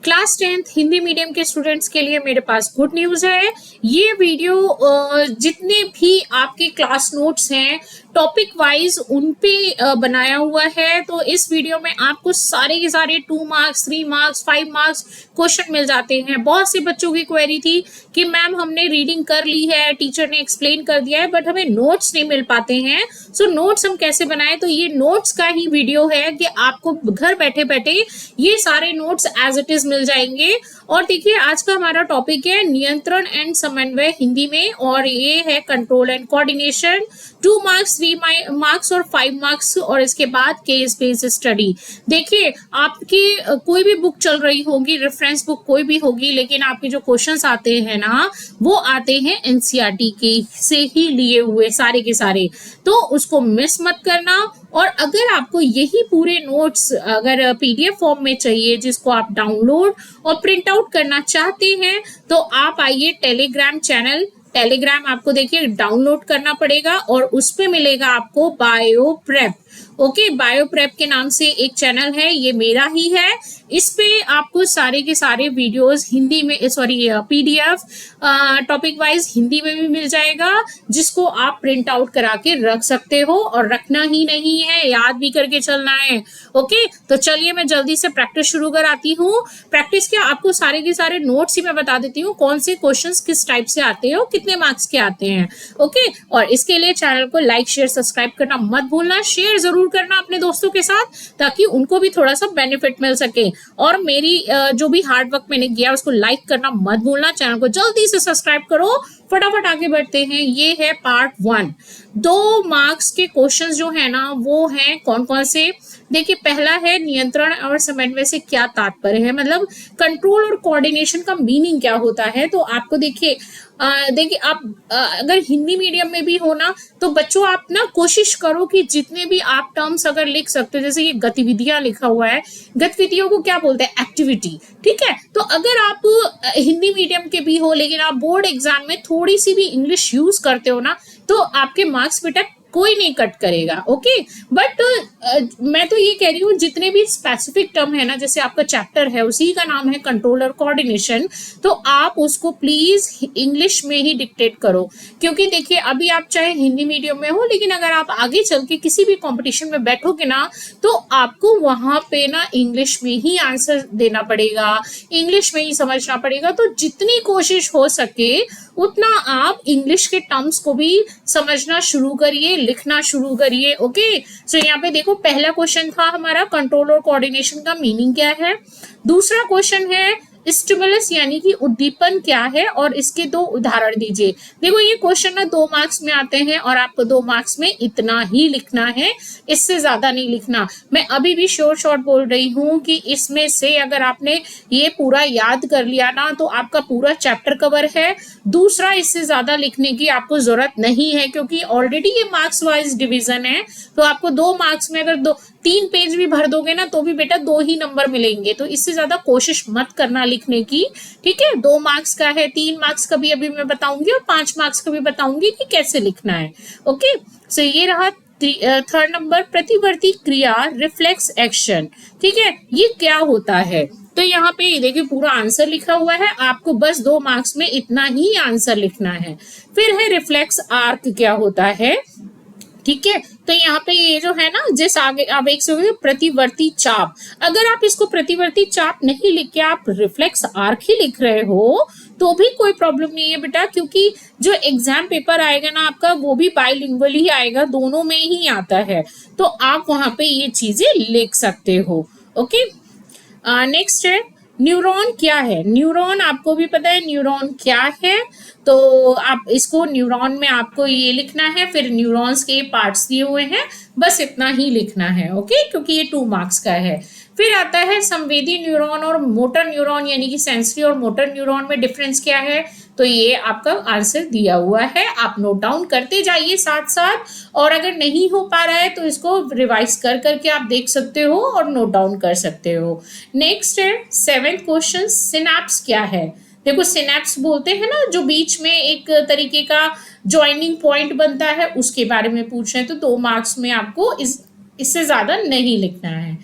Class 10th Hindi medium के students के लिए मेरे पास गुड न्यूज़ है। ये वीडियो जितने भी आपके क्लास नोट्स हैं टॉपिक वाइज उन पे बनाया हुआ है। तो इस वीडियो में आपको सारे के सारे 2 मार्क्स 3 मार्क्स 5 मार्क्स क्वेश्चन मिल जाते हैं। बहुत से बच्चों की क्वेरी थी कि मैम हमने रीडिंग कर ली है, टीचर ने एक्सप्लेन कर दिया है, बट हमें नोट्स नहीं मिल पाते हैं। सो नोट्स हम कैसे बनाएं? तो ये नोट्स का ही वीडियो है कि आपको घर बैठे बैठे ये सारे नोट्स एज इट इज मिल जाएंगे। और देखिए आज का हमारा टॉपिक है नियंत्रण एंड समन्वय हिंदी में, और ये है control and coordination. 2 marks 3 marks और 5 मार्क्स, और इसके बाद केस बेस्ड स्टडी। देखिए आपकी कोई भी बुक चल रही होगी, रेफरेंस बुक कोई भी होगी, लेकिन आपके जो क्वेश्चंस आते हैं ना वो आते हैं एनसीईआरटी के से ही लिए हुए सारे के सारे। तो उसको मिस मत करना। और अगर आपको यही पूरे नोट्स अगर पीडीएफ फॉर्म में चाहिए जिसको आप डाउनलोड और प्रिंट आउट करना चाहते हैं तो आप आइए टेलीग्राम चैनल। टेलीग्राम आपको देखिए डाउनलोड करना पड़ेगा और उस पे मिलेगा आपको bio prep. Okay, bio prep के नाम से एक चैनल है, ये मेरा ही है। इस पे आपको सारे के सारे वीडियोस हिंदी में पीडीएफ टॉपिक वाइज हिंदी में भी मिल जाएगा, जिसको आप प्रिंट आउट करा के रख सकते हो। और रखना ही नहीं है, याद भी करके चलना है। ओके, तो चलिए मैं जल्दी से प्रैक्टिस शुरू कराती हूँ। प्रैक्टिस क्या, आपको सारे के सारे नोट्स ही मैं बता देती हूँ, कौन से क्वेश्चंस किस टाइप से आते हैं और कितने मार्क्स के आते हैं। ओके, और इसके लिए चैनल को लाइक शेयर सब्सक्राइब करना मत भूलना। शेयर जरूर करना अपने दोस्तों के साथ ताकि उनको भी थोड़ा सा बेनिफिट मिल सके। और मेरी जो भी हार्ड वर्क मैंने किया उसको लाइक करना मत भूलना। चैनल को जल्दी से सब्सक्राइब करो। फटाफट आगे बढ़ते हैं। ये है पार्ट 1। 2 मार्क्स के क्वेश्चंस जो है ना वो हैं कौन कौन से। देखिए पहला है नियंत्रण और समन्वय से क्या तात्पर्य है, मतलब कंट्रोल और कोऑर्डिनेशन का मीनिंग क्या होता है। तो आपको देखिए आप अगर हिंदी मीडियम में भी हो ना तो बच्चों आप ना कोशिश करो कि जितने भी आप टर्म्स अगर लिख सकते हो, जैसे ये गतिविधियां लिखा हुआ है, गतिविधियों को क्या बोलते हैं, एक्टिविटी। ठीक है, तो अगर आप हिंदी मीडियम के भी हो लेकिन आप बोर्ड एग्जाम में थोड़ी सी भी इंग्लिश यूज करते हो ना तो आपके मार्क्स बेटा कोई नहीं कट करेगा। ओके, बट मैं तो ये कह रही हूँ जितने भी स्पेसिफिक टर्म है ना, जैसे आपका चैप्टर है उसी का नाम है कंट्रोल और कोऑर्डिनेशन, तो आप उसको प्लीज इंग्लिश में ही डिक्टेट करो। क्योंकि देखिए अभी आप चाहे हिंदी मीडियम में हो लेकिन अगर आप आगे चल के किसी भी कंपटीशन में बैठोगे ना तो आपको वहां पे ना इंग्लिश में ही आंसर देना पड़ेगा, इंग्लिश में ही समझना पड़ेगा। तो जितनी कोशिश हो सके उतना आप इंग्लिश के टर्म्स को भी समझना शुरू करिए, लिखना शुरू करिए। ओके, सो यहाँ पे देखो पहला क्वेश्चन था हमारा कंट्रोल और कोऑर्डिनेशन का मीनिंग क्या है। दूसरा क्वेश्चन है स्टिमुलस यानी कि उद्दीपन क्या है, और इसके 2 उदाहरण दीजिए। देखो ये क्वेश्चन ना 2 मार्क्स में आते हैं और आपको 2 मार्क्स में इतना ही लिखना है, इससे ज्यादा नहीं लिखना। मैं अभी भी शॉर्ट बोल रही हूँ कि इसमें से अगर आपने ये पूरा याद कर लिया ना तो आपका पूरा चैप्टर कवर है। दूसरा, इससे ज्यादा लिखने की आपको जरूरत नहीं है क्योंकि ऑलरेडी ये मार्क्स वाइज डिवीजन है। तो आपको 2 मार्क्स में अगर 3 पेज भी भर दोगे ना तो भी बेटा 2 ही नंबर मिलेंगे। तो इससे ज्यादा कोशिश मत करना लिखने की। ठीक है, 2 मार्क्स का है, 3 मार्क्स का भी अभी मैं बताऊंगी और 5 मार्क्स का भी बताऊंगी कि कैसे लिखना है। ओके, सो ये रहा 3rd नंबर, प्रतिवर्ती क्रिया रिफ्लेक्स एक्शन। ठीक है, ये क्या होता है? तो यहाँ पे देखिए पूरा आंसर लिखा हुआ है, आपको बस 2 मार्क्स में इतना ही आंसर लिखना है। फिर है रिफ्लेक्स आर्क क्या होता है। ठीक है, तो यहाँ पे ये जो है ना जिस आगे आप एक से प्रतिवर्ती चाप, अगर आप इसको प्रतिवर्ती चाप नहीं लिख के आप रिफ्लेक्स आर्क ही लिख रहे हो तो भी कोई प्रॉब्लम नहीं है बेटा, क्योंकि जो एग्जाम पेपर आएगा ना आपका वो भी बाइलिंगुअल ही आएगा, दोनों में ही आता है। तो आप वहां पे ये चीजें लिख सकते हो। ओके, नेक्स्ट है न्यूरॉन क्या है। न्यूरॉन आपको भी पता है न्यूरॉन क्या है, तो आप इसको न्यूरॉन में आपको ये लिखना है। फिर न्यूरॉन्स के पार्ट्स दिए हुए हैं, बस इतना ही लिखना है। ओके, क्योंकि ये 2 मार्क्स का है। फिर आता है संवेदी न्यूरॉन और मोटर न्यूरॉन, यानी कि सेंसरी और मोटर न्यूरॉन में डिफरेंस क्या है। तो ये आपका आंसर दिया हुआ है, आप नोट डाउन करते जाइए साथ साथ, और अगर नहीं हो पा रहा है तो इसको रिवाइज कर करके आप देख सकते हो और नोट डाउन कर सकते हो। नेक्स्ट है 7th क्वेश्चन, सिनैप्स क्या है। देखो सिनैप्स बोलते हैं ना जो बीच में एक तरीके का ज्वाइनिंग पॉइंट बनता है, उसके बारे में पूछ रहे हैं। तो 2 मार्क्स में आपको इससे ज्यादा नहीं लिखना है।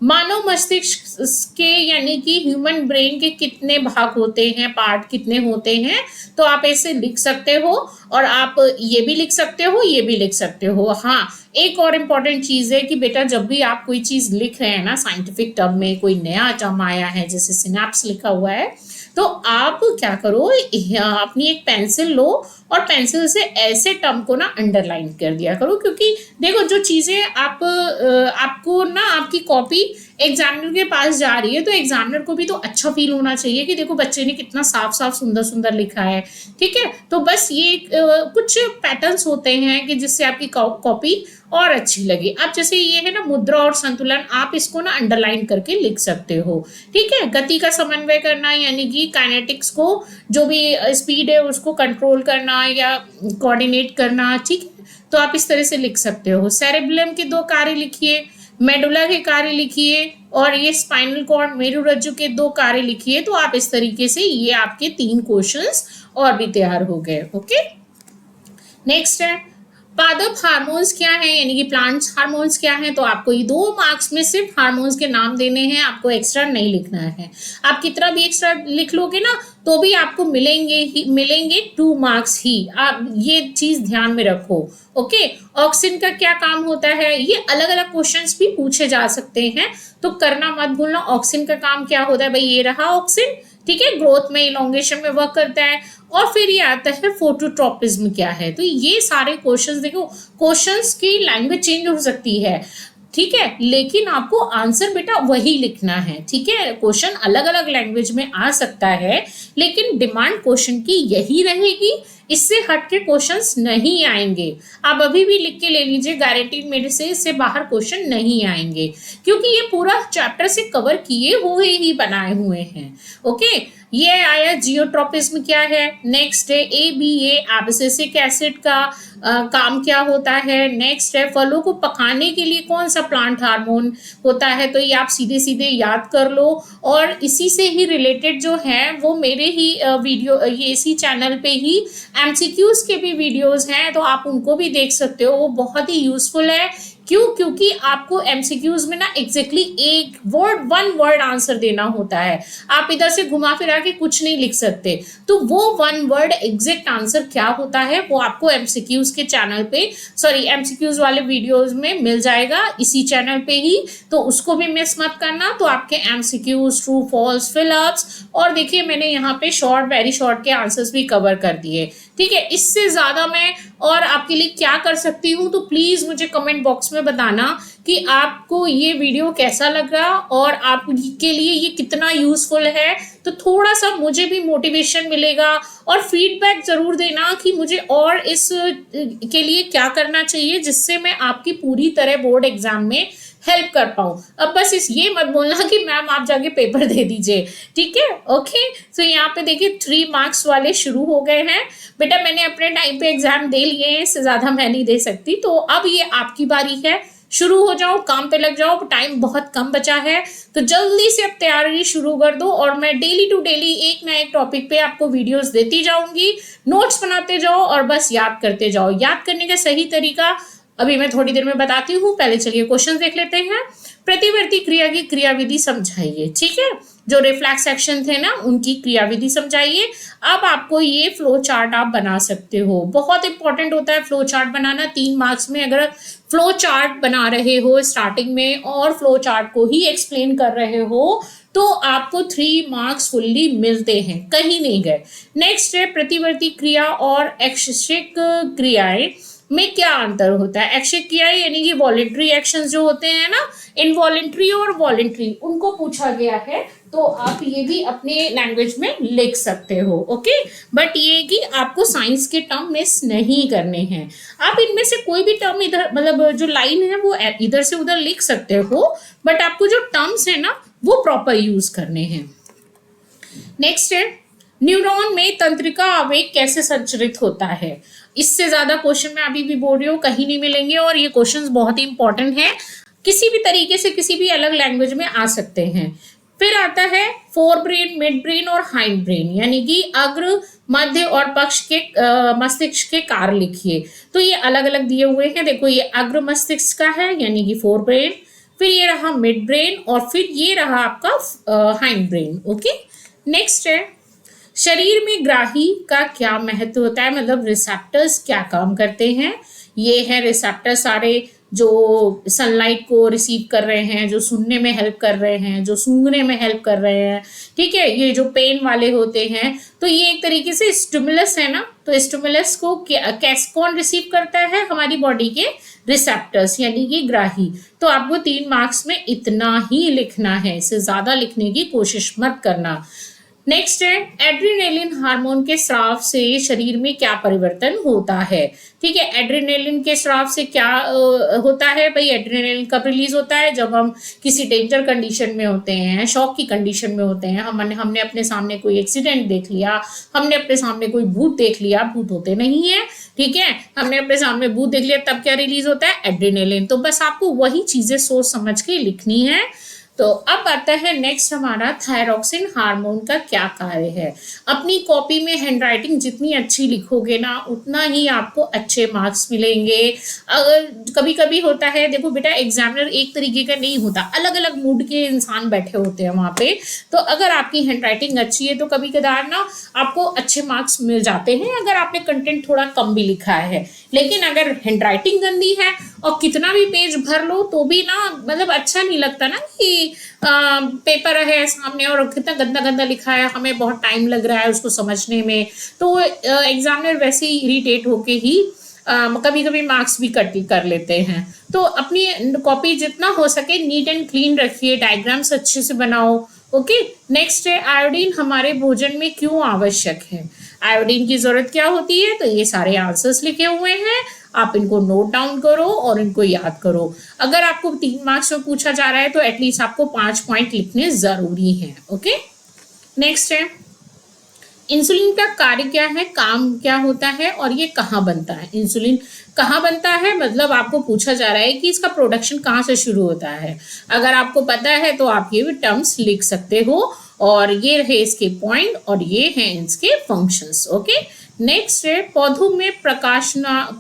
मानव मस्तिष्क के यानी कि ह्यूमन ब्रेन के कितने भाग होते हैं, पार्ट कितने होते हैं, तो आप ऐसे लिख सकते हो। और आप ये भी लिख सकते हो, ये भी लिख सकते हो। हाँ, एक और इम्पॉर्टेंट चीज है कि बेटा जब भी आप कोई चीज लिख रहे हैं ना साइंटिफिक टर्म में, कोई नया टर्म आया है जैसे सिनेप्स लिखा हुआ है, तो आप क्या करो, अपनी एक पेंसिल लो और पेंसिल से ऐसे टर्म को ना अंडरलाइन कर दिया करो। क्योंकि देखो जो चीजें आपको ना आपकी कॉपी एग्जामिनर के पास जा रही है, तो एग्जामिनर को भी तो अच्छा फील होना चाहिए कि देखो बच्चे ने कितना साफ साफ सुंदर सुंदर लिखा है। ठीक है, तो बस ये कुछ पैटर्न्स होते हैं कि जिससे आपकी कॉपी और अच्छी लगे। अब जैसे ये है ना मुद्रा और संतुलन, आप इसको ना अंडरलाइन करके लिख सकते हो। ठीक है, गति का समन्वय करना यानी कि काइनेटिक्स को, जो भी स्पीड है उसको कंट्रोल करना या कोऑर्डिनेट करना। ठीक है, तो आप इस तरह से लिख सकते हो। सेरेब्रम के 2 कार्य लिखिए, मेडुला के कार्य लिखिए, और ये स्पाइनल कॉर्ड मेरुरज्जु के 2 कार्य लिखिए। तो आप इस तरीके से ये आपके 3 क्वेश्चंस और भी तैयार हो गए। ओके, नेक्स्ट है पादप हार्मोन्स क्या है, यानी कि प्लांट्स हार्मोन्स क्या है। तो आपको ये 2 मार्क्स में सिर्फ हार्मोन्स के नाम देने हैं, आपको एक्स्ट्रा नहीं लिखना है। आप कितना भी एक्स्ट्रा लिख लोगे ना तो भी आपको मिलेंगे 2 मार्क्स ही। आप ये चीज ध्यान में रखो। ओके, ऑक्सिन का क्या काम होता है, ये अलग अलग क्वेश्चंस भी पूछे जा सकते हैं, तो करना मत भूलना। ऑक्सिन का काम क्या होता है, भाई ये रहा ऑक्सिन। ठीक है, ग्रोथ में इलोंगेशन में वर्क करता है। और फिर ये आता है फोटोट्रोपिज्म क्या है। तो ये सारे क्वेश्चंस देखो, क्वेश्चंस की लैंग्वेज चेंज हो सकती है। ठीक है, लेकिन आपको आंसर बेटा वही लिखना है। ठीक है, क्वेश्चन अलग अलग लैंग्वेज में आ सकता है, लेकिन डिमांड क्वेश्चन की यही रहेगी, इससे हट के क्वेश्चंस नहीं आएंगे। आप अभी भी लिख के ले लीजिए, गारंटीड मेरे से इससे बाहर क्वेश्चन नहीं आएंगे, क्योंकि ये पूरा चैप्टर से कवर किए हुए ही बनाए हुए हैं। ओके, ये आया जियोट्रोपिज्म क्या है। नेक्स्ट है ABA एब्सिसिक एसिड का काम क्या होता है। नेक्स्ट है फलों को पकाने के लिए कौन सा प्लांट हार्मोन होता है। तो ये आप सीधे सीधे याद कर लो, और इसी से ही रिलेटेड जो है वो मेरे ही वीडियो, ये इसी चैनल पे ही MCQs के भी वीडियोस हैं, तो आप उनको भी देख सकते हो। वो बहुत ही यूजफुल है। क्यों, क्योंकि आपको MCQs में ना एग्जैक्टली एक वर्ड 1 वर्ड आंसर देना होता है। आप इधर से घुमा फिरा के कुछ नहीं लिख सकते। तो वो 1 वर्ड एग्जैक्ट आंसर क्या होता है वो आपको MCQs के चैनल पे, सॉरी MCQs वाले वीडियोस में मिल जाएगा इसी चैनल पे ही। तो उसको भी मिस मत करना। तो आपके MCQs, ट्रू फॉल्स, फिलअप्स, और देखिए मैंने यहाँ पे शॉर्ट, वेरी शॉर्ट के आंसर्स भी कवर कर दिए। ठीक है, इससे ज्यादा मैं और आपके लिए क्या कर सकती हूँ, तो प्लीज मुझे कमेंट बॉक्स में बताना कि आपको ये वीडियो कैसा लगा और आपके लिए ये कितना यूजफुल है। तो थोड़ा सा मुझे भी मोटिवेशन मिलेगा, और फीडबैक जरूर देना कि मुझे और इस के लिए क्या करना चाहिए, जिससे मैं आपकी पूरी तरह बोर्ड एग्जाम में हेल्प कर पाऊं। अब बस ये मत बोलना कि मैम आप जाके पेपर दे दीजिए। ठीक है, ओके। तो यहाँ पे देखिए 3 मार्क्स वाले शुरू हो गए हैं। बेटा मैंने अपने टाइम पे एग्जाम दे लिए हैं, इससे ज्यादा मैं नहीं दे सकती। तो अब ये आपकी बारी है, शुरू हो जाओ, काम पे लग जाओ, टाइम बहुत कम बचा है। तो जल्दी से अब तैयारी शुरू कर दो, और मैं डेली टू डेली एक ना एक टॉपिक पे आपको वीडियोस देती जाऊंगी। नोट्स बनाते जाओ और बस याद करते जाओ। याद करने का सही तरीका अभी मैं थोड़ी देर में बताती हूँ। पहले चलिए क्वेश्चन देख लेते हैं। प्रतिवर्ती क्रिया की क्रियाविधि समझाइए। ठीक है, जो रिफ्लेक्स एक्शन थे ना उनकी क्रियाविधि समझाइए। अब आपको ये फ्लो चार्ट आप बना सकते हो। बहुत इंपॉर्टेंट होता है फ्लो चार्ट बनाना 3 मार्क्स में। अगर फ्लो चार्ट बना रहे हो स्टार्टिंग में और फ्लो चार्ट को ही एक्सप्लेन कर रहे हो, तो आपको 3 मार्क्स फुल्ली मिलते हैं, कहीं नहीं गए। नेक्स्ट है प्रतिवर्ती क्रिया और ऐच्छिक क्रियाएं में क्या अंतर होता है। ऐच्छिक क्रियाएं यानी कि वॉलेंट्री एक्शंस जो होते हैं ना, इनवॉलेंट्री और वॉलेंट्री, उनको पूछा गया है। तो आप ये भी अपने लैंग्वेज में लिख सकते हो। ओके, बट ये कि आपको साइंस के टर्म मिस नहीं करने हैं। आप इनमें से कोई भी टर्म इधर, मतलब जो लाइन है वो इधर से उधर लिख सकते हो, बट आपको जो टर्म्स है ना वो प्रॉपर यूज करने हैं। नेक्स्ट है न्यूरॉन में तंत्रिका आवेग कैसे संचरित होता है। इससे ज्यादा क्वेश्चन मैं अभी भी बोल रही हूँ, कहीं नहीं मिलेंगे, और ये क्वेश्चंस बहुत ही इंपॉर्टेंट है। किसी भी तरीके से किसी भी अलग लैंग्वेज में आ सकते हैं। फिर आता है फोर ब्रेन, मिड ब्रेन और हाइंड ब्रेन, यानी कि अग्र, मध्य और पक्ष के मस्तिष्क के कार्य लिखिए। तो ये अलग अलग दिए हुए हैं। देखो ये अग्र मस्तिष्क का है यानी कि फोर ब्रेन, फिर ये रहा मिड ब्रेन और फिर ये रहा आपका हाइंड ब्रेन। ओके, नेक्स्ट है शरीर में ग्राही का क्या महत्व होता है, मतलब रिसेप्टर्स क्या काम करते हैं। ये है रिसेप्टर सारे जो सनलाइट को रिसीव कर रहे हैं, जो सुनने में हेल्प कर रहे हैं, जो सूंघने में हेल्प कर रहे हैं, ठीक है। ये जो पेन वाले होते हैं, तो ये एक तरीके से स्टिमुलस है ना, तो स्टिमुलस को कैसे कौन रिसीव करता है, हमारी बॉडी के रिसेप्टर्स यानी कि ग्राही। तो आपको 3 मार्क्स में इतना ही लिखना है, इससे ज्यादा लिखने की कोशिश मत करना। नेक्स्ट है एड्रेनालिन हार्मोन के स्राव से शरीर में क्या परिवर्तन होता है। ठीक है, एड्रेनालिन के स्राव से क्या होता है भाई। एड्रेनालिन कब रिलीज होता है, जब हम किसी डेंजर कंडीशन में होते हैं, शॉक की कंडीशन में होते हैं, हमने अपने सामने कोई एक्सीडेंट देख लिया, हमने अपने सामने कोई भूत देख लिया, भूत होते नहीं है, ठीक है, हमने अपने सामने भूत देख लिया, तब क्या रिलीज होता है, एड्रेनालिन। तो बस आपको वही चीजें सोच समझ के लिखनी है। तो अब आता है नेक्स्ट हमारा थायरॉक्सिन हार्मोन का क्या कार्य है। अपनी कॉपी में हैंडराइटिंग जितनी अच्छी लिखोगे ना, उतना ही आपको अच्छे मार्क्स मिलेंगे। अगर कभी कभी होता है, देखो बेटा एग्जामिनर एक तरीके का नहीं होता, अलग अलग मूड के इंसान बैठे होते हैं वहां पे। तो अगर आपकी हैंडराइटिंग अच्छी है तो कभी कदार ना आपको अच्छे मार्क्स मिल जाते हैं, अगर आपने कंटेंट थोड़ा कम भी लिखा है। लेकिन अगर हैंडराइटिंग गंदी है और कितना भी पेज भर लो तो भी ना, मतलब अच्छा नहीं लगता ना कि पेपर है सामने और कितना गंदा गंदा लिखा है, हमें बहुत टाइम लग रहा है उसको समझने में, तो एग्जामिनर वैसे ही इरिटेट होके ही कभी कभी मार्क्स भी कट कर लेते हैं। तो अपनी कॉपी जितना हो सके नीट एंड क्लीन रखिए, डायग्राम्स अच्छे से बनाओ। ओके, नेक्स्ट है आयोडीन हमारे भोजन में क्यों आवश्यक है। आयोडीन की जरूरत क्या होती है, तो ये सारे आंसर्स लिखे हुए हैं, आप इनको नोट डाउन करो और इनको याद करो। अगर आपको 3 मार्क्स में पूछा जा रहा है तो एटलीस्ट आपको 5 पॉइंट लिखने जरूरी है। ओके, नेक्स्ट है इंसुलिन का कार्य क्या है, काम क्या होता है और ये कहाँ बनता है। इंसुलिन कहाँ बनता है, मतलब आपको पूछा जा रहा है कि इसका प्रोडक्शन कहाँ से शुरू होता है। अगर आपको पता है तो आप ये भी टर्म्स लिख सकते हो। और ये रहे इसके पॉइंट और ये हैं इसके फंक्शंस। ओके, नेक्स्ट है पौधों में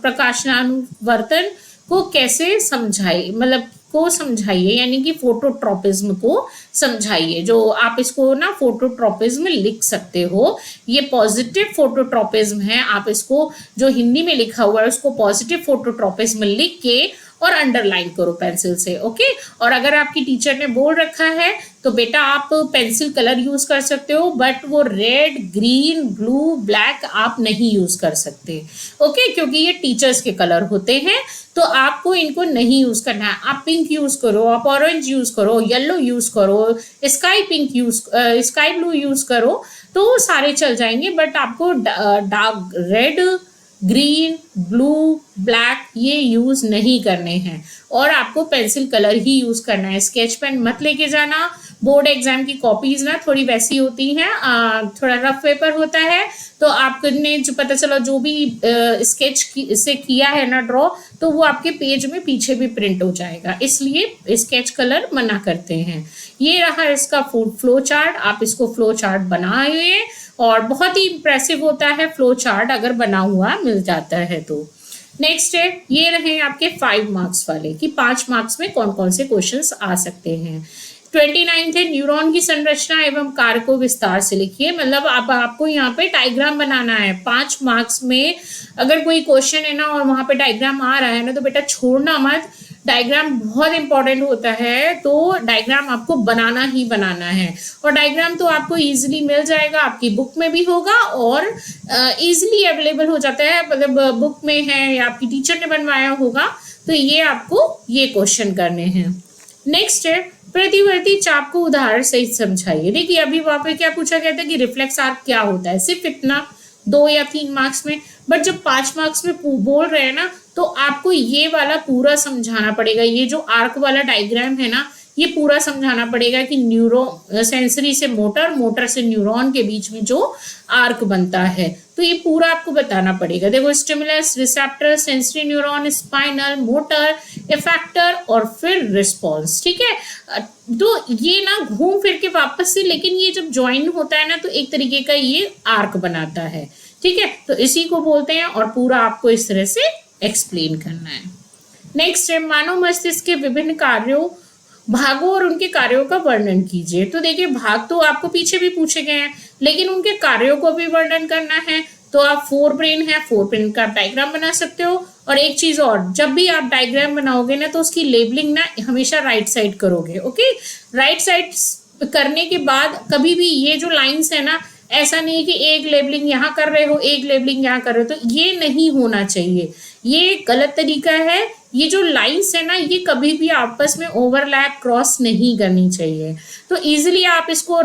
प्रकाशनानुवर्तन को कैसे समझाइए, मतलब को समझाइए, यानी कि फोटोट्रोपिज्म को समझाइए। जो आप इसको ना फोटोट्रोपिज्म लिख सकते हो, ये पॉजिटिव फोटोट्रोपिज्म है। आप इसको जो हिंदी में लिखा हुआ है उसको पॉजिटिव फोटोट्रोपिज्म लिख के और अंडरलाइन करो पेंसिल से। ओके, और अगर आपकी टीचर ने बोल रखा है तो बेटा आप पेंसिल कलर यूज कर सकते हो, बट वो रेड, ग्रीन, ब्लू, ब्लैक आप नहीं यूज कर सकते। ओके, क्योंकि ये टीचर्स के कलर होते हैं, तो आपको इनको नहीं यूज करना है। आप पिंक यूज करो, आप ऑरेंज यूज करो, येलो यूज करो, sky pink use, sky blue use करो, तो सारे चल जाएंगे। बट आपको dark red, green, blue, black ये यूज नहीं करने हैं और आपको पेंसिल कलर ही यूज करना है। स्केच पेन मत लेके जाना। बोर्ड एग्जाम की कॉपीज ना थोड़ी वैसी होती हैं, थोड़ा रफ पेपर होता है, तो आपने जो पता चला जो भी स्केच से किया है ना ड्रॉ, तो वो आपके पेज में पीछे भी प्रिंट हो जाएगा, इसलिए स्केच कलर मना करते हैं। ये रहा इसका फ्लो चार्ट, आप इसको फ्लो चार्ट बनाइए और बहुत ही इंप्रेसिव होता है फ्लो चार्ट अगर बना हुआ मिल जाता है तो। नेक्स्ट है ये रहे आपके 5 मार्क्स वाले कि 5 मार्क्स में कौन कौन से क्वेश्चंस आ सकते हैं। 29 है न्यूरॉन की संरचना एवं कार्य को विस्तार से लिखिए। मतलब आपको यहाँ पे डायग्राम बनाना है 5 मार्क्स में। अगर कोई क्वेश्चन है ना और वहां पे डायग्राम आ रहा है ना, तो बेटा छोड़ना मत, डायग्राम बहुत इंपॉर्टेंट होता है, तो डायग्राम आपको बनाना ही बनाना है। और डायग्राम तो आपको इजीली मिल जाएगा, आपकी बुक में भी होगा और इजीली अवेलेबल हो जाता है, मतलब बुक में है या आपकी टीचर ने बनवाया होगा। तो ये आपको ये क्वेश्चन करने हैं। नेक्स्ट है प्रतिवर्ती चाप को उदाहरण सहित समझाइए। देखिए अभी वहां पे क्या पूछा गया था कि रिफ्लेक्स आर्क क्या होता है, सिर्फ इतना 2 या 3 मार्क्स में, बट जब 5 मार्क्स में बोल रहे हैं ना, तो आपको ये वाला पूरा समझाना पड़ेगा। ये जो आर्क वाला डायग्राम है ना, ये पूरा समझाना पड़ेगा कि न्यूरो सेंसरी से मोटर, मोटर से न्यूरॉन के बीच में जो आर्क बनता है, तो ये पूरा आपको बताना पड़ेगा। देखो stimulus, receptor, sensory neuron, spinal, motor, effector और फिर रिस्पॉन्स। ठीक है, तो ये ना घूम फिर के वापस से, लेकिन ये जब ज्वाइन होता है ना तो एक तरीके का ये आर्क बनाता है। ठीक है, तो इसी को बोलते हैं और पूरा आपको इस तरह से एक्सप्लेन करना है। नेक्स्ट है मानव मस्तिष्क के विभिन्न कार्यों भागों और उनके कार्यों का वर्णन कीजिए। तो देखिए भाग तो आपको पीछे भी पूछे गए हैं, लेकिन उनके कार्यों को भी वर्णन करना है। तो आप फोर ब्रेन है, फोर ब्रेन का डायग्राम बना सकते हो। और एक चीज और, जब भी आप डायग्राम बनाओगे ना तो उसकी लेबलिंग ना हमेशा राइट साइड करोगे। ओके, राइट साइड करने के बाद कभी भी ये जो लाइंस है ना, ऐसा नहीं कि एक लेबलिंग यहाँ कर रहे हो, एक लेबलिंग यहाँ कर रहे हो, तो ये नहीं होना चाहिए। ये गलत तरीका है। ये जो लाइंस है ना, ये कभी भी आपस में ओवरलैप क्रॉस नहीं करनी चाहिए। तो इजीली आप इसको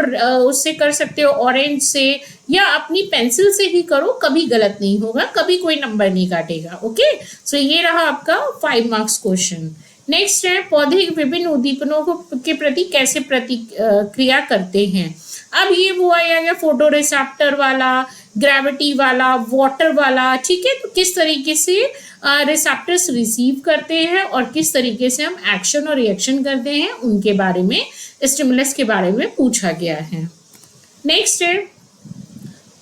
उससे कर सकते हो, ऑरेंज से या अपनी पेंसिल से ही करो, कभी गलत नहीं होगा, कभी कोई नंबर नहीं काटेगा। ओके, सो ये रहा आपका 5 मार्क्स क्वेश्चन। नेक्स्ट है, पौधे विभिन्न उद्दीपनों के प्रति कैसे प्रतिक्रिया करते हैं। अब ये वो आया गया फोटो रिसेप्टर वाला, ग्रेविटी वाला, वाटर वाला। ठीक है, तो किस तरीके से रिसेप्टर्स रिसीव करते हैं और किस तरीके से हम एक्शन और रिएक्शन करते हैं, उनके बारे में, स्टिमुलस के बारे में पूछा गया है। नेक्स्ट है,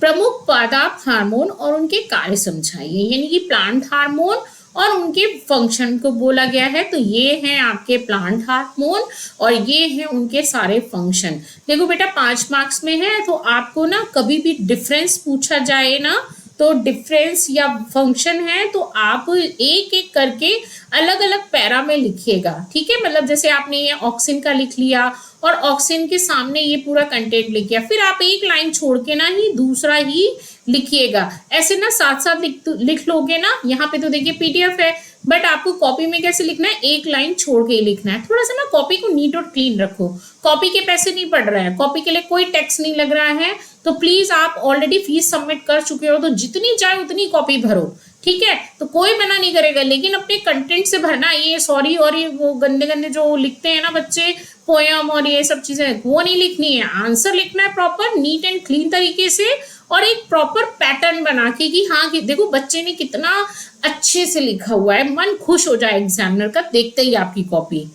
प्रमुख पादप हार्मोन और उनके कार्य समझाइए, यानी कि प्लांट हार्मोन और उनके फंक्शन को बोला गया है। तो ये हैं आपके प्लांट हार्मोन और ये हैं उनके सारे फंक्शन। देखो बेटा 5 मार्क्स में है, तो आपको ना कभी भी डिफरेंस पूछा जाए ना, तो डिफरेंस या फंक्शन है तो आप एक एक करके अलग अलग पैरा में लिखिएगा। ठीक है, मतलब जैसे आपने ये ऑक्सिन का लिख लिया और ऑक्सिन के सामने ये पूरा कंटेंट लिख गया, फिर आप एक लाइन छोड़ के ना ही दूसरा ही लिखिएगा। ऐसे ना साथ साथ लिख लोगे ना, यहाँ पे तो देखिए पीडीएफ है, बट आपको कॉपी में कैसे लिखना है, एक लाइन छोड़ के ही लिखना है। थोड़ा सा ना कॉपी को नीट और क्लीन रखो। कॉपी के पैसे नहीं पड़ रहे हैं, कॉपी के लिए कोई टैक्स नहीं लग रहा है, तो प्लीज आप ऑलरेडी फीस सबमिट कर चुके हो, तो जितनी चाहे उतनी कॉपी भरो। ठीक है, तो कोई मना नहीं करेगा, लेकिन अपने कंटेंट से भरना। ये सॉरी और ये वो गंदे गंदे जो लिखते हैं ना बच्चे, पोयम और ये सब चीजें, वो नहीं लिखनी है। आंसर लिखना है प्रॉपर नीट एंड क्लीन तरीके से, और एक प्रॉपर पैटर्न बना के कि हाँ कि देखो बच्चे ने कितना अच्छे से लिखा हुआ है, मन खुश हो जाए एग्जामिनर का देखते ही आपकी कॉपी।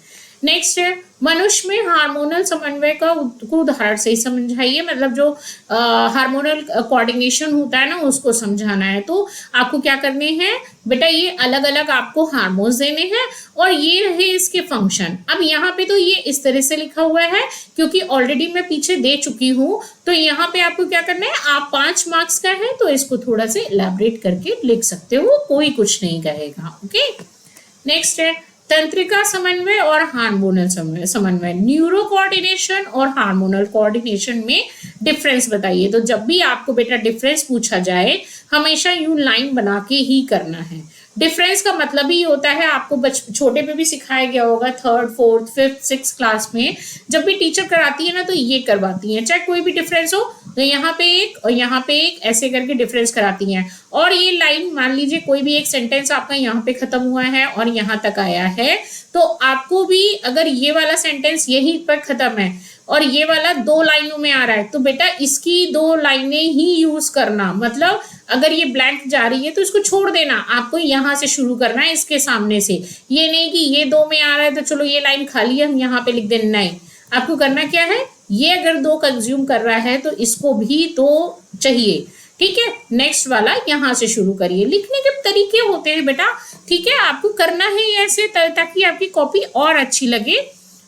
नेक्स्ट है, मनुष्य में हार्मोनल समन्वय का उदाहरण से ही समझाइए, मतलब जो हार्मोनल कोऑर्डिनेशन होता है ना उसको समझाना है। तो आपको क्या करने हैं बेटा, ये अलग अलग आपको हार्मोन्स देने हैं और ये रहे इसके फंक्शन। अब यहाँ पे तो ये इस तरह से लिखा हुआ है क्योंकि ऑलरेडी मैं पीछे दे चुकी हूँ, तो यहाँ पे आपको क्या करना है, आप 5 मार्क्स का है तो इसको थोड़ा सा इलैबोरेट करके लिख सकते हो, कोई कुछ नहीं कहेगा। ओके, नेक्स्ट है, तंत्रिका समन्वय और हार्मोनल समन्वय, न्यूरो कोऑर्डिनेशन और हार्मोनल कोऑर्डिनेशन में डिफरेंस बताइए। तो जब भी आपको बेटा डिफरेंस पूछा जाए, हमेशा यूं लाइन बना के ही करना है। डिफरेंस का मतलब ही होता है, आपको छोटे पे भी सिखाया गया होगा, 3rd 4th 5th 6th class में जब भी टीचर कराती है ना तो ये करवाती है, चाहे कोई भी डिफरेंस हो, तो यहाँ पे एक और यहाँ पे एक ऐसे करके डिफरेंस कराती हैं। और ये लाइन मान लीजिए कोई भी एक सेंटेंस आपका यहाँ पे खत्म हुआ है और यहाँ तक आया है, तो आपको भी अगर ये वाला सेंटेंस यहीं पर खत्म है और ये वाला 2 लाइनों में आ रहा है, तो बेटा इसकी 2 लाइनें ही यूज करना। मतलब अगर ये ब्लैंक जा रही है तो इसको छोड़ देना, आपको यहाँ से शुरू करना है, इसके सामने से। ये नहीं कि ये 2 में आ रहा है तो चलो ये लाइन खाली है हम यहाँ पे लिख देना, नहीं, आपको करना क्या है, ये अगर 2 कंज्यूम कर रहा है तो इसको भी तो चाहिए। ठीक है, नेक्स्ट वाला यहाँ से शुरू करिए। लिखने के तरीके होते हैं बेटा, ठीक है, आपको करना है ऐसे ताकि आपकी कॉपी और अच्छी लगे।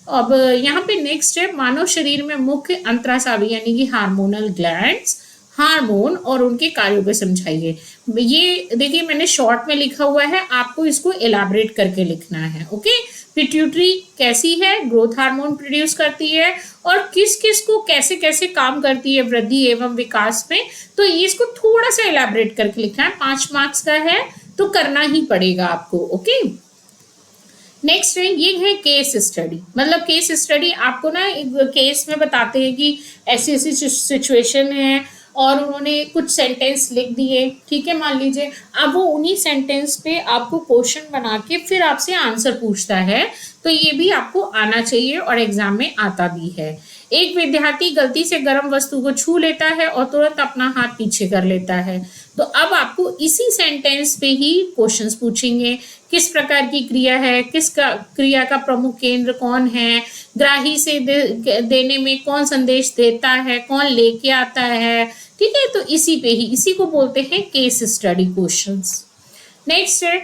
अब यहाँ पे नेक्स्ट है, मानव शरीर में मुख्य अंतरास्रावी यानी कि हार्मोनल ग्लैंड्स, हार्मोन और उनके कार्यों को समझाइए। ये देखिए मैंने शॉर्ट में लिखा हुआ है, आपको इसको एलाबरेट करके लिखना है। ओके, पिट्यूटरी कैसी है, ग्रोथ हार्मोन प्रोड्यूस करती है और किस किस को कैसे कैसे काम करती है वृद्धि एवं विकास में, तो इसको थोड़ा सा एलाबरेट करके लिखना है। 5 मार्क्स का है तो करना ही पड़ेगा आपको। ओके, नेक्स्ट है, ये है केस स्टडी। मतलब केस स्टडी आपको ना एक केस में बताते हैं कि ऐसी ऐसी सिचुएशन है और उन्होंने कुछ सेंटेंस लिख दिए, ठीक है, मान लीजिए, अब वो उन्हीं सेंटेंस पे आपको क्वेश्चन बना के फिर आपसे आंसर पूछता है, तो ये भी आपको आना चाहिए और एग्जाम में आता भी है। एक विद्यार्थी गलती से गर्म वस्तु को छू लेता है और तुरंत अपना हाथ पीछे कर लेता है, तो अब आपको इसी सेंटेंस पे ही क्वेश्चंस पूछेंगे। किस प्रकार की क्रिया है, क्रिया का प्रमुख केंद्र कौन है, ग्राही से देने में कौन संदेश देता है, कौन लेके आता है, ठीक है, तो इसी पे ही, इसी को बोलते हैं केस स्टडी क्वेश्चंस। नेक्स्ट है,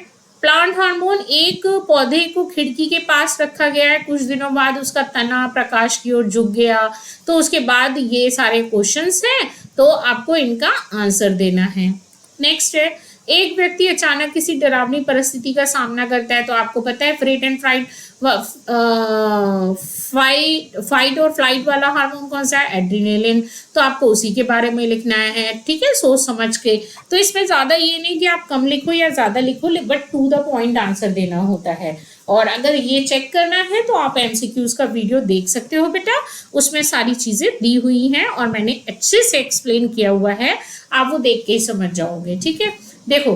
प्लांट हार्मोन, एक पौधे को खिड़की के पास रखा गया है, कुछ दिनों बाद उसका तना प्रकाश की ओर झुक गया, तो उसके बाद ये सारे क्वेश्चंस हैं, तो आपको इनका आंसर देना है। नेक्स्ट है, एक व्यक्ति अचानक किसी डरावनी परिस्थिति का सामना करता है, तो आपको पता है फ्रीट एंड फाइट और फ्लाइट वाला हार्मोन कौन सा है, एड्रेनालिन, तो आपको उसी के बारे में लिखना है, ठीक है, सोच समझ के। तो इसमें ज्यादा ये नहीं कि आप कम लिखो या ज्यादा लिखो, but to the point answer देना होता है। और अगर ये चेक करना है तो आप एमसीक्यूज का वीडियो देख सकते हो बेटा, उसमें सारी चीजें दी हुई हैं और मैंने अच्छे से एक्सप्लेन किया हुआ है, आप वो देख के ही समझ जाओगे, ठीक है। देखो,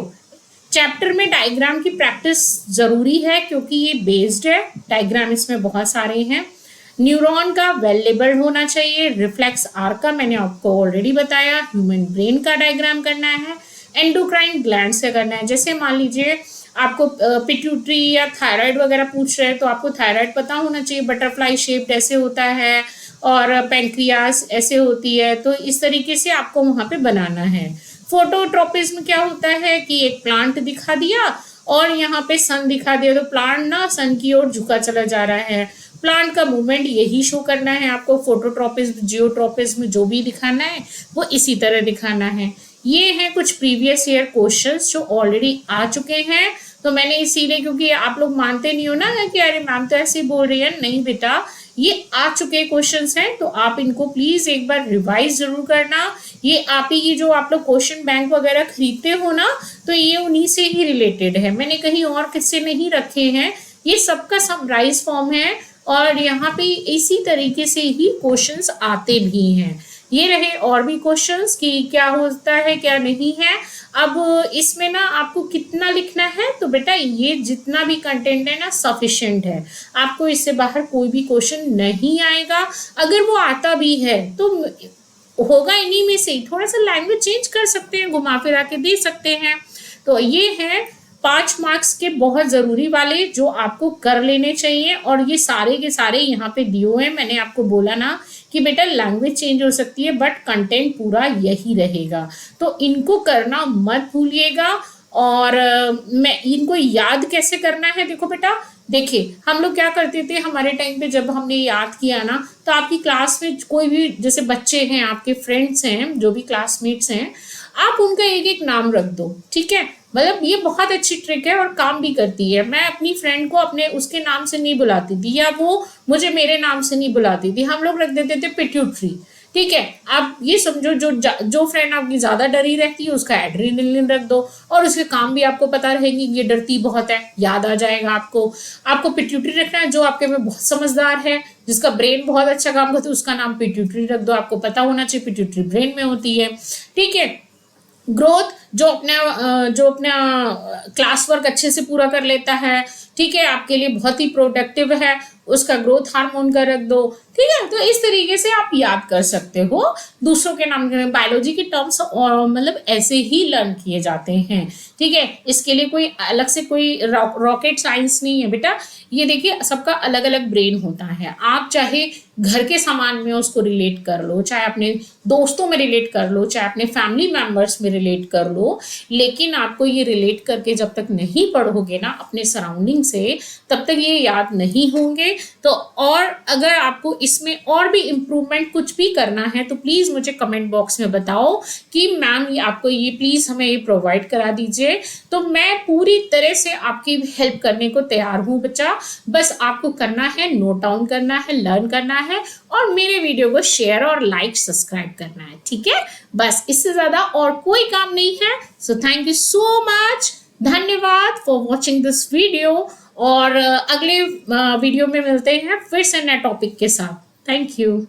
चैप्टर में डायग्राम की प्रैक्टिस जरूरी है क्योंकि ये बेस्ड है, डायग्राम इसमें बहुत सारे हैं। न्यूरॉन का वेल लेबल्ड होना चाहिए, रिफ्लेक्स आर का मैंने आपको ऑलरेडी बताया, ह्यूमन ब्रेन का डायग्राम करना है, एंडोक्राइन ग्लैंड से करना है। जैसे मान लीजिए आपको पिट्यूटरी या थायराइड वगैरह पूछ रहे हैं, तो आपको थायराइड पता होना चाहिए, बटरफ्लाई शेप्ड ऐसे होता है, और पेंक्रियास ऐसे होती है, तो इस तरीके से आपको वहां पे बनाना है। फोटोट्रोपिज्म क्या होता है कि एक प्लांट दिखा दिया और यहाँ पे सन दिखा दिया, तो प्लांट ना सन की ओर झुका चला जा रहा है, प्लांट का मूवमेंट यही शो करना है आपको। फोटोट्रोपिज्म, जियोट्रोपिज्म जो भी दिखाना है वो इसी तरह दिखाना है। ये हैं कुछ प्रीवियस ईयर क्वेश्चंस जो ऑलरेडी आ चुके हैं, तो मैंने इसीलिए, क्योंकि आप लोग मानते नहीं हो ना कि अरे मैम तो ऐसे ही बोल रही है, नहीं बेटा, ये आ चुके क्वेश्चंस हैं, तो आप इनको प्लीज एक बार रिवाइज जरूर करना। ये आप ही की जो आप लोग क्वेश्चन बैंक वगैरह खरीदते हो ना, तो ये उन्हीं से ही रिलेटेड है, मैंने कहीं और किससे नहीं रखे हैं, ये सबका समराइज फॉर्म है और यहाँ पे इसी तरीके से ही क्वेश्चंस आते भी हैं। ये रहे और भी क्वेश्चंस कि क्या होता है क्या नहीं है। अब इसमें ना आपको कितना लिखना है, तो बेटा ये जितना भी कंटेंट है ना सफिशिएंट है, आपको इससे बाहर कोई भी क्वेश्चन नहीं आएगा। अगर वो आता भी है तो होगा इन्हीं में से, थोड़ा सा लैंग्वेज चेंज कर सकते हैं, घुमा फिरा के दे सकते हैं। तो ये है 5 मार्क्स के बहुत जरूरी वाले जो आपको कर लेने चाहिए, और ये सारे के सारे यहाँ पे दिए हुए हैं। मैंने आपको बोला ना कि बेटा लैंग्वेज चेंज हो सकती है बट कंटेंट पूरा यही रहेगा, तो इनको करना मत भूलिएगा। और मैं इनको याद कैसे करना है, देखो बेटा, देखिए हम लोग क्या करते थे हमारे टाइम पे, जब हमने याद किया ना, तो आपकी क्लास में कोई भी जैसे बच्चे हैं, आपके फ्रेंड्स हैं, जो भी क्लासमेट्स हैं, आप उनका एक एक नाम रख दो, ठीक है। मतलब ये बहुत अच्छी ट्रिक है और काम भी करती है। मैं अपनी फ्रेंड को अपने उसके नाम से नहीं बुलाती थी, या वो मुझे मेरे नाम से नहीं बुलाती थी, हम लोग रख देते थे पिट्यूटरी, ठीक है। आप ये समझो जो फ्रेंड आपकी ज्यादा डरी रहती है उसका एड्रेनालिन रख दो, और उसके काम भी आपको पता रहेंगे ये डरती बहुत है, याद आ जाएगा आपको पिट्यूटरी रखना है। जो आपके में बहुत समझदार है, जिसका ब्रेन बहुत अच्छा काम करता है, उसका नाम पिट्यूटरी रख दो, आपको पता होना चाहिए पिट्यूटरी ब्रेन में होती है, ठीक है। ग्रोथ जो अपना क्लास वर्क अच्छे से पूरा कर लेता है, ठीक है, आपके लिए बहुत ही प्रोडक्टिव है, उसका ग्रोथ हार्मोन का रख दो, ठीक है। तो इस तरीके से आप याद कर सकते हो दूसरों के नाम। बायोलॉजी के टर्म्स मतलब ऐसे ही लर्न किए जाते हैं, ठीक है। इसके लिए कोई अलग से कोई रॉकेट साइंस नहीं है बेटा। ये देखिए सबका अलग अलग ब्रेन होता है, आप चाहे घर के सामान में उसको रिलेट कर लो, चाहे अपने दोस्तों में रिलेट कर लो, चाहे अपने फैमिली मेंबर्स में रिलेट कर लो, लेकिन आपको ये रिलेट करके जब तक नहीं पढ़ोगे ना अपने सराउंडिंग से, तब तक ये याद नहीं होंगे। तो और अगर आपको इसमें और भी इम्प्रूवमेंट कुछ भी करना है तो प्लीज मुझे कमेंट बॉक्स में बताओ कि मैम ये आपको ये प्लीज हमें ये प्रोवाइड करा दीजिए, तो मैं पूरी तरह से आपकी हेल्प करने को तैयार हूँ बच्चा। बस आपको करना है, नोट डाउन करना है, लर्न करना है, और मेरे वीडियो को शेयर और लाइक सब्सक्राइब करना है, ठीक है। बस इससे ज्यादा और कोई काम नहीं है। So thank you so much, धन्यवाद फॉर वॉचिंग दिस वीडियो, और अगले वीडियो में मिलते हैं फिर से नए टॉपिक के साथ। Thank you.